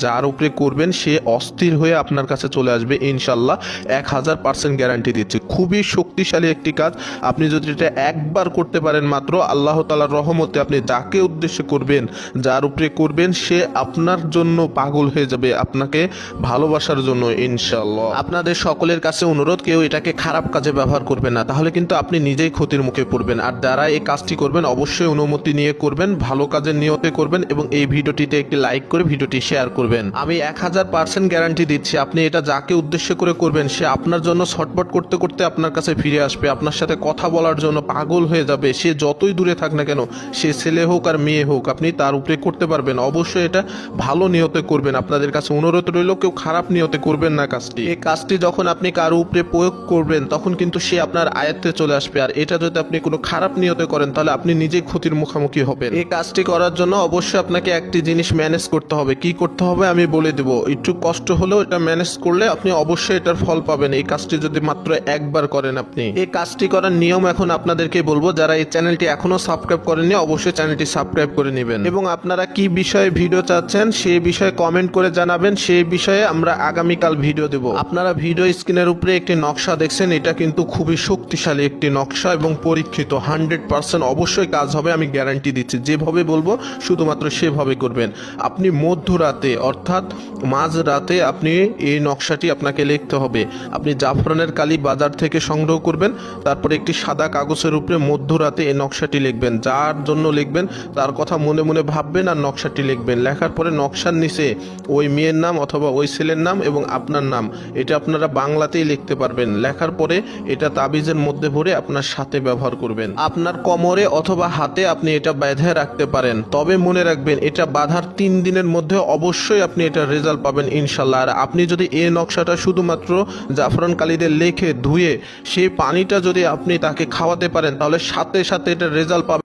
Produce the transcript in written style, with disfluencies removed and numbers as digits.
যার উপরে করবেন সে অস্থির হয়ে আপনার কাছে চলে আসবে ইনশাল্লাহ। 1000% গ্যারান্টি দিচ্ছি। খুবই শক্তিশালী একটি কাজ। আপনি যদি এটা একবার করতে পারেন মাত্র, আল্লাহ তাআলার রহমতে আপনি যাকে উদ্দেশ্য করবেন, যার উপরে করবেন, সে আপনার জন্য পাগল হয়ে যাবে, আপনাকে ভালোবাসার জন্য ইনশাল্লাহ। আপনাদের সকলের কাছে অনুরোধ, কেউ এটাকে খারাপ কাজে ব্যবহার করবেন না, তাহলে কিন্তু আপনি নিজেই ক্ষতির মুখে পড়বেন। আর যারা এই কাজটি করবেন অবশ্যই অনুমতি নিয়ে করবেন, ভালো কাজের নিয়তে করবেন এবং এই ভিডিওটিতে একটি লাইক করে ভিডিওটি শেয়ার করবেন। আমি 1000% গ্যারান্টি দিচ্ছি, আপনি এটা যাকে উদ্দেশ্য করে করবেন সে আপনার জন্য ছটফট করতে করতে আপনার কাছে ফিরে আসবে, আপনার সাথে কথা বলার জন্য পাগল হয়ে যাবে। সে যতই দূরে থাক না কেন, সে ছেলে হোক আর মেয়ে হোক, আপনি তার উপরে করতে পারবেন। অবশ্যই এটা ভালো নিয়তে করবেন। আপনাদের কাছে অনুরোধ রইল, কেউ খারাপ নিয়তে করবেন না কাজটি। এই কাজটি যখন আপনি কারো উপরে প্রয়োগ করবেন তখন কিন্তু সে আপনার আয়ত্তে চলে আসবে। আর এটা যদি আপনি কোনো খারাপ নিয়তে করেন তাহলে আপনি নিজেই ক্ষতির মুখোমুখি হবেন। এই কাজটি করার জন্য অবশ্যই আপনাকে একটি জিনিস ম্যানেজ করতে হবে। কি করতে হবে আমি বলে দেব, একটু কষ্ট হলেও এটা ম্যানেজ করলে আপনি অবশ্যই এটার ফল পাবেন। এই কাজটি যদি মাত্র একবার করেন আপনি। এই কাজটি করার নিয়ম এখন আপনাদেরকে বলবো। যারা এই চ্যানেলটি এখনো সাবস্ক্রাইব করেননি অবশ্যই চ্যানেলটি সাবস্ক্রাইব করে নেবেন এবং আপনারা কি বিষয়ে ভিডিও চাচ্ছেন সেই বিষয়ে কমেন্ট করে জানাবেন। সেই বিষয়ে আমরা আগামীকাল ভিডিও দেব। আপনারা ভিডিও স্ক্রিনের উপরে একটি নকশা দেখছেন, এটা কিন্তু খুবই শক্তিশালী একটি নকশা এবং পরীক্ষিত। 100% অবশ্যই কাজ হবে, আমি গ্যারান্টি দিচ্ছি। যেভাবে বলবো শুধুমাত্র সেভাবে করবেন। আপনি মধ্যরাতে অর্থাৎ মাঝ রাতে আপনি এই নকশাটি আপনাকে লিখতে হবে। আপনি জাফরানের কালি বাজার থেকে সংগ্রহ করবেন, তারপরে একটি সাদা কাগজের উপরে মধ্যরাতে এই নকশাটি লিখবেন। যার জন্য লিখবেন তার কথা মনে মনে ভাববেন আর নকশাটি লিখবেন। লেখার পরে নকশার নিচে ওই মেয়ের নাম অথবা ওই ছেলের নাম এবং আপনার নাম, এটা আপনারা বাংলাতেই লিখতে পারবেন। লেখার পরে এটা তাবিজের মধ্যে ভরে আপনার সাথে ব্যবহার করবেন। আপনার কোমরে অথবা হাতে আপনি এটা বেঁধে রাখতে পারেন। তবে মনে রাখবেন, এটা বাঁধার 3 দিনের মধ্যে অবশ্যই আপনি এটা রেজাল্ট পাবেন ইনশাল্লাহ। আর আপনি যদি এই নকশাটা শুধুমাত্র জাফরান কালিতে লিখে ধুয়ে সেই পানিটা যদি আপনি তাকে খাওয়াতে পারেন তাহলে সাথে সাথে এটা রেজাল্ট পাবেন।